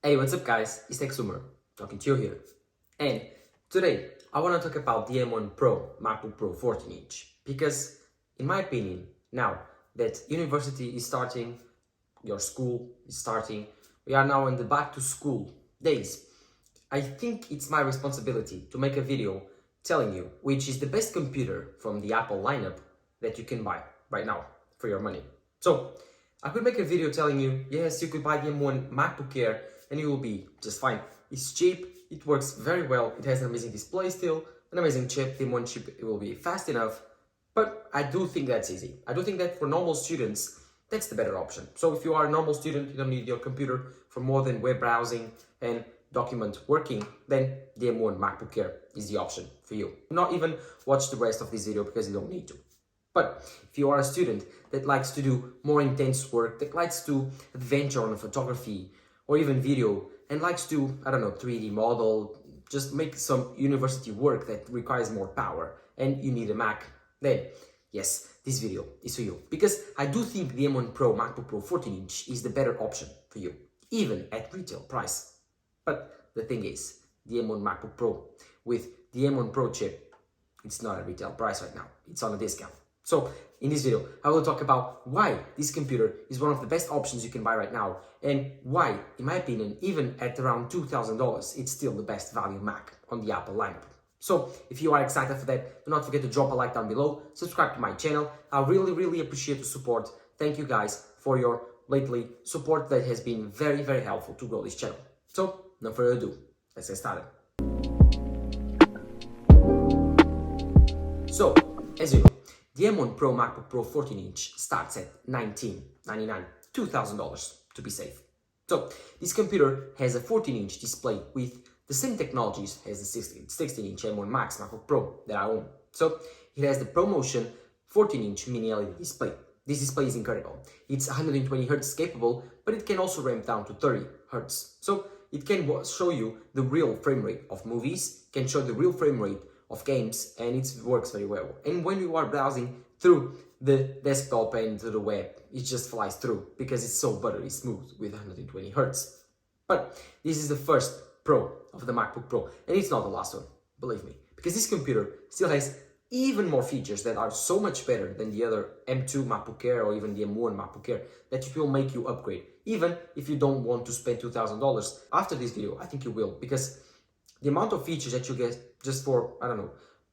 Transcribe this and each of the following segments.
Hey, what's up guys? It's TechSumer, talking to you here. And today, I want to talk about the M1 Pro MacBook Pro 14-inch because, in my opinion, now that university is starting, your school is starting, we are now in the back to school days, I think it's my responsibility to make a video telling you which is the best computer from the Apple lineup that you can buy right now for your money. So, I could make a video telling you, yes, you could buy the M1 MacBook Air and you will be just fine. It's cheap, it works very well, it has an amazing display still, an amazing chip, the M1 chip, it will be fast enough, but I do think that's easy. I do think that for normal students, that's the better option. So if you are a normal student, you don't need your computer for more than web browsing and document working, then the M1 MacBook Air is the option for you. Not even watch the rest of this video because you don't need to. But if you are a student that likes to do more intense work, that likes to adventure on photography or even video, and likes to, 3D model, just make some university work that requires more power, and you need a Mac, then yes, this video is for you. Because I do think the M1 Pro MacBook Pro 14-inch is the better option for you, even at retail price. But the thing is, the M1 MacBook Pro with the M1 Pro chip, it's not at retail price right now, it's on a discount. So, in this video, I will talk about why this computer is one of the best options you can buy right now, and why, in my opinion, even at around $2,000, it's still the best value Mac on the Apple lineup. So, if you are excited for that, do not forget to drop a like down below, subscribe to my channel. I really appreciate the support. Thank you guys for your lately support that has been very helpful to grow this channel. So, no further ado, let's get started. So, as you know, the M1 Pro MacBook Pro 14-inch starts at $1,999, $2,000 to be safe. So, this computer has a 14-inch display with the same technologies as the 16-inch M1 Max MacBook Pro that I own. So, it has the ProMotion 14-inch mini LED display. This display is incredible. It's 120 Hz capable, but it can also ramp down to 30 Hz. So, it can show you the real frame rate of movies, can show the real frame rate of games, and it works very well. And when you are browsing through the desktop and to the web, it just flies through because it's so buttery smooth with 120 Hz. But this is the first Pro of the MacBook Pro, and it's not the last one, believe me, because this computer still has even more features that are so much better than the other M2 MacBook Air or even the M1 MacBook Air that it will make you upgrade. Even if you don't want to spend $2,000 after this video, I think you will, because the amount of features that you get just for,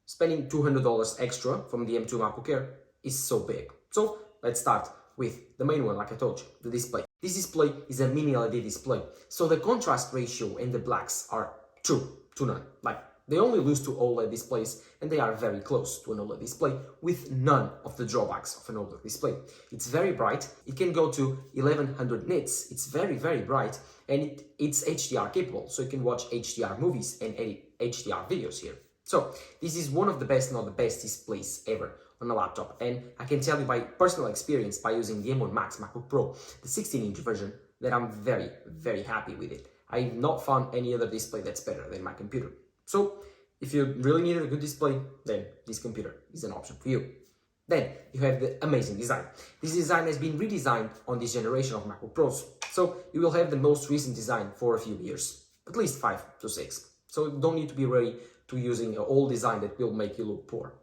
spending $200 extra from the M2 MacBook Air is so big. So let's start with the main one, like I told you, the display. This display is a mini LED display, so the contrast ratio and the blacks are true to none. Like, they only lose to OLED displays, and they are very close to an OLED display with none of the drawbacks of an OLED display. It's very bright, it can go to 1100 nits, it's very bright, and it's HDR capable, so you can watch HDR movies and edit HDR videos here. So, this is one of the best, not the best displays ever on a laptop, and I can tell you by personal experience by using the M1 Max MacBook Pro, the 16-inch version, that I'm very happy with it. I've not found any other display that's better than my computer. So, if you really need a good display, then this computer is an option for you. Then, you have the amazing design. This design has been redesigned on this generation of MacBook Pros, so you will have the most recent design for a few years, at least 5 to 6. So, you don't need to be ready to using an old design that will make you look poor.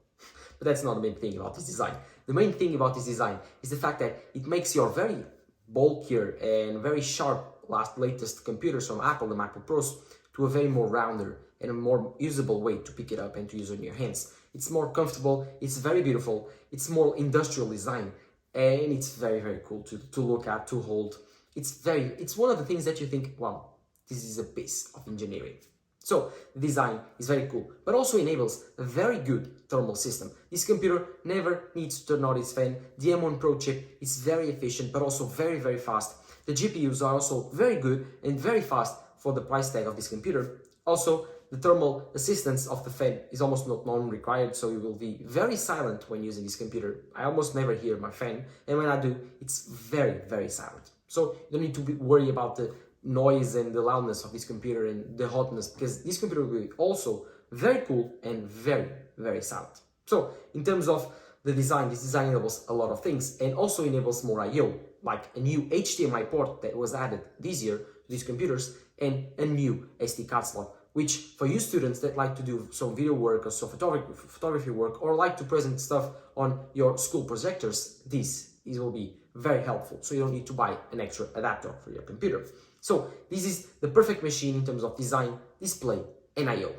But that's not the main thing about this design. The main thing about this design is the fact that it makes your very bulkier and very sharp latest computers from Apple, the MacBook Pros, to a very more rounder and a more usable way to pick it up and to use it in your hands. It's more comfortable, it's very beautiful, it's more industrial design, and it's very cool to look at, to hold. It's one of the things that you think, wow, this is a piece of engineering. So, the design is very cool, but also enables a very good thermal system. This computer never needs to turn on its fan. The M1 Pro chip is very efficient, but also very fast. The GPUs are also very good and very fast for the price tag of this computer. Also, the thermal assistance of the fan is almost not non-required, so you will be very silent when using this computer. I almost never hear my fan, and when I do, it's very silent. So, you don't need to worry about the noise and the loudness of this computer and the hotness, because this computer will be also very cool and very silent. So, in terms of the design, this design enables a lot of things and also enables more I/O, like a new HDMI port that was added this year these computers and a new SD card slot, which for you students that like to do some video work or some photography work or like to present stuff on your school projectors, this will be very helpful. So you don't need to buy an extra adapter for your computer. So this is the perfect machine in terms of design, display, and I/O.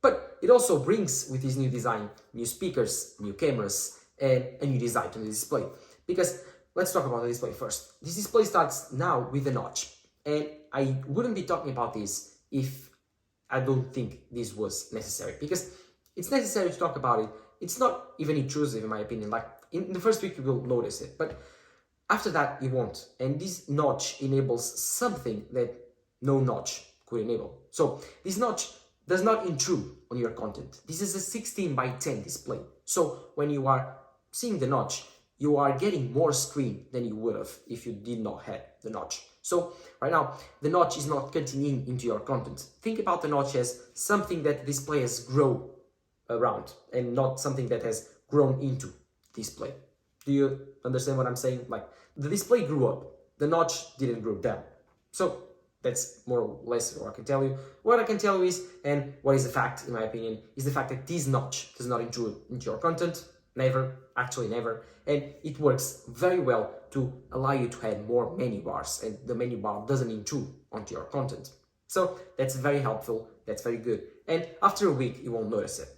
But it also brings with this new design, new speakers, new cameras, and a new design to the display. Because let's talk about the display first. This display starts now with a notch. And I wouldn't be talking about this if I don't think this was necessary. Because it's necessary to talk about it. It's not even intrusive in my opinion. Like in the first week you will notice it. But after that you won't. And this notch enables something that no notch could enable. So this notch does not intrude on your content. This is a 16 by 10 display. So when you are seeing the notch, you are getting more screen than you would have if you did not have the notch. So right now, the notch is not cutting into your content. Think about the notch as something that the display has grown around and not something that has grown into display. Do you understand what I'm saying? Like the display grew up, the notch didn't grow down. So that's more or less what I can tell you. What I can tell you is, and what is a fact in my opinion, is the fact that this notch does not intrude into your content. Never, actually never. And it works very well to allow you to add more menu bars, and the menu bar doesn't intrude onto your content. So that's very helpful, that's very good. And after a week, you won't notice it.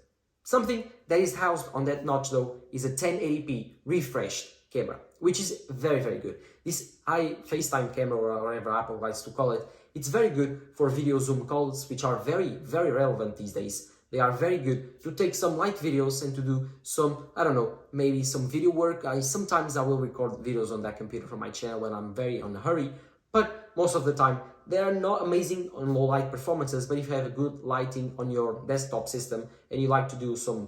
Something that is housed on that notch though is a 1080p refreshed camera, which is very, very good. This FaceTime camera, or whatever Apple likes to call it, it's very good for video Zoom calls, which are very, very relevant these days. They are very good to take some light videos and to do some, I don't know, maybe some video work. Sometimes I will record videos on that computer from my channel when I'm very on a hurry, but most of the time they are not amazing on low light performances. But if you have a good lighting on your desktop system and you like to do some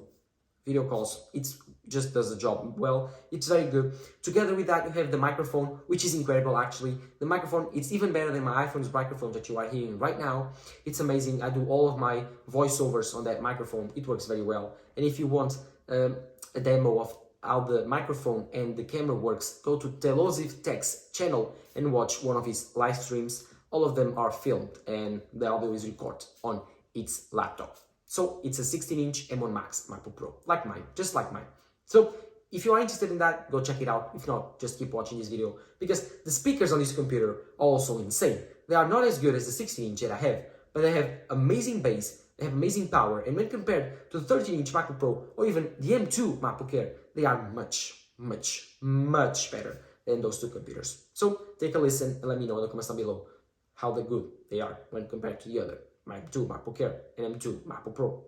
video calls, it just does the job well. It's very good. Together with that, you have the microphone, which is incredible actually. The microphone, it's even better than my iPhone's microphone that you are hearing right now. It's amazing. I do all of my voiceovers on that microphone. It works very well. And if you want a demo of how the microphone and the camera works, go to Telosive Tech's channel and watch one of his live streams. All of them are filmed and the audio is recorded on its laptop. So it's a 16-inch M1 Max MacBook Pro, like mine, just like mine. So if you are interested in that, go check it out. If not, just keep watching this video because the speakers on this computer are also insane. They are not as good as the 16-inch that I have, but they have amazing bass, they have amazing power, and when compared to the 13-inch MacBook Pro or even the M2 MacBook Air, they are much, much, much better than those two computers. So take a listen and let me know in the comments down below how good they are when compared to the other M2 MacBook Air and M2 MacBook Pro.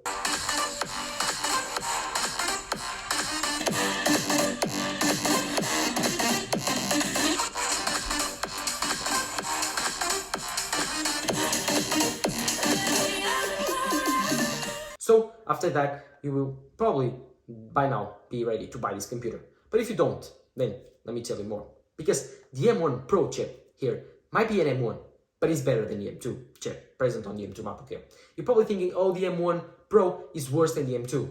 So after that, you will probably by now be ready to buy this computer. But if you don't, then let me tell you more. Because the M1 Pro chip here might be an M1, but it's better than the M2 chip present on the M2 MacBook Air. You're probably thinking, oh, the M1 Pro is worse than the M2.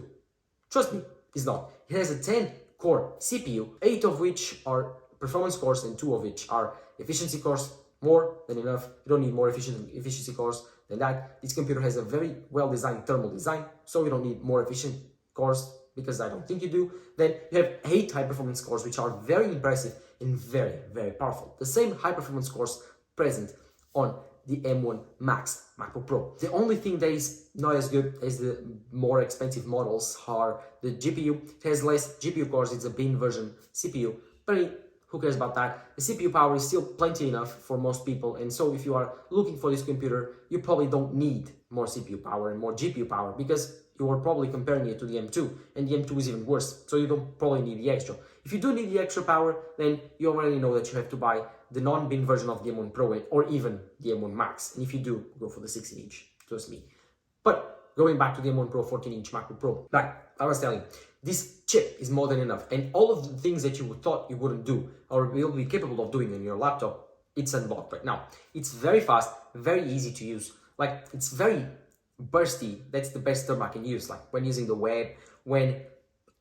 Trust me, it's not. It has a 10-core CPU, 8 of which are performance cores and 2 of which are efficiency cores. More than enough. You don't need more efficiency cores than that. This computer has a very well-designed thermal design, so you don't need more efficient cores, because I don't think you do. Then you have 8 high-performance cores, which are very impressive and very, very powerful. The same high-performance cores present on the M1 Max MacBook Pro. The only thing that is not as good as the more expensive models are the GPU. It has less GPU cores, it's a bin version CPU, but who cares about that? The CPU power is still plenty enough for most people, and so if you are looking for this computer, you probably don't need more CPU power and more GPU power, because you are probably comparing it to the M2, and the M2 is even worse, so you don't probably need the extra. If you do need the extra power, then you already know that you have to buy the non-bin version of the M1 Pro or even the M1 Max, and if you do, go for the 16-inch, trust me. But going back to the M1 Pro 14-inch MacBook Pro, like I was telling you, this chip is more than enough, and all of the things that you thought you wouldn't do or will be capable of doing on your laptop, it's unlocked right now. It's very fast, very easy to use. Like, it's very bursty. That's the best term I can use. Like when using the web, when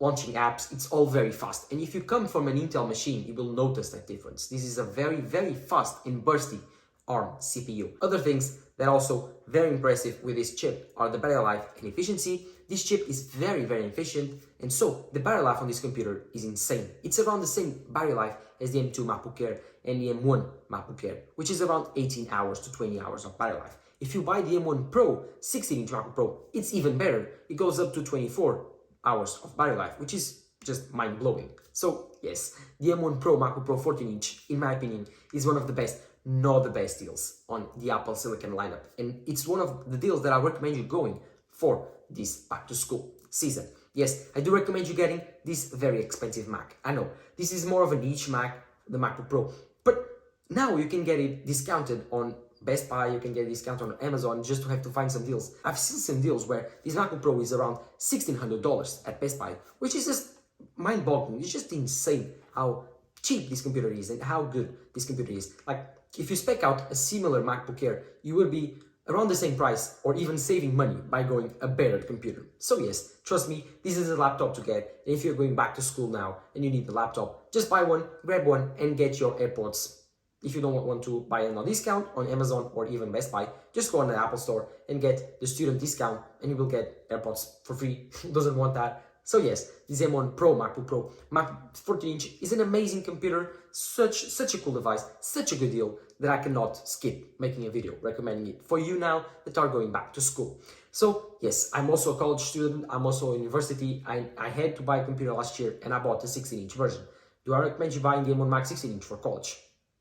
launching apps, it's all very fast. And if you come from an Intel machine, you will notice that difference. This is a very, very fast and bursty ARM CPU. Other things that are also very impressive with this chip are the battery life and efficiency. This chip is very, very efficient, and so the battery life on this computer is insane. It's around the same battery life as the M2 MacBook Air and the M1 MacBook Air, which is around 18 hours to 20 hours of battery life. If you buy the M1 Pro 16-inch MacBook Pro, it's even better. It goes up to 24 hours of battery life, which is just mind-blowing. So yes, the M1 Pro MacBook Pro 14-inch, in my opinion, is one of the best, not the best deals on the Apple Silicon lineup. And it's one of the deals that I recommend you going for this back-to-school season. Yes, I do recommend you getting this very expensive Mac. I know, this is more of a niche Mac, the MacBook Pro, but now you can get it discounted on Best Buy, you can get a discount on Amazon just to have to find some deals. I've seen some deals where this MacBook Pro is around $1,600 at Best Buy, which is just mind-boggling. It's just insane how cheap this computer is and how good this computer is. Like, if you spec out a similar MacBook Air, you will be around the same price or even saving money by going a better computer. So yes, trust me, this is a laptop to get. And if you're going back to school now and you need a laptop, just buy one, grab one, and get your AirPods. If you don't want to buy it on discount on Amazon or even Best Buy, just go on the Apple Store and get the student discount and you will get AirPods for free. Who doesn't want that? So yes, this M1 Pro MacBook Pro 14-inch is an amazing computer, such a cool device, such a good deal that I cannot skip making a video recommending it for you now that are going back to school. So yes, I'm also a college student, I'm also in university. I had to buy a computer last year and I bought the 16-inch version. Do I recommend you buying the M1 Max 16-inch for college?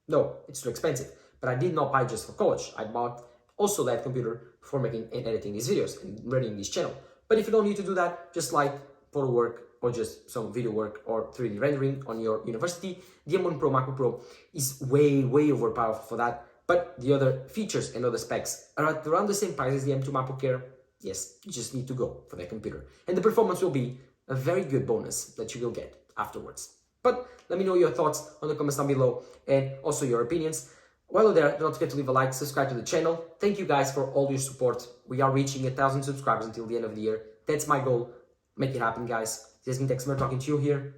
No, it's too expensive, but I did not buy just for college. I bought also that computer for making and editing these videos and running this channel. But if you don't need to do that, just like photo work or just some video work or 3D rendering on your university, the M1 Pro MacBook Pro is way overpowered for that. But the other features and other specs are at around the same price as the M2 MacBook Air. Yes, you just need to go for that computer. And the performance will be a very good bonus that you will get afterwards. But let me know your thoughts on the comments down below and also your opinions. While you're there, don't forget to leave a like, subscribe to the channel. Thank you guys for all your support. We are reaching 1,000 subscribers until the end of the year. That's my goal. Make it happen, guys. This has been Tex talking to you here.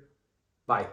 Bye.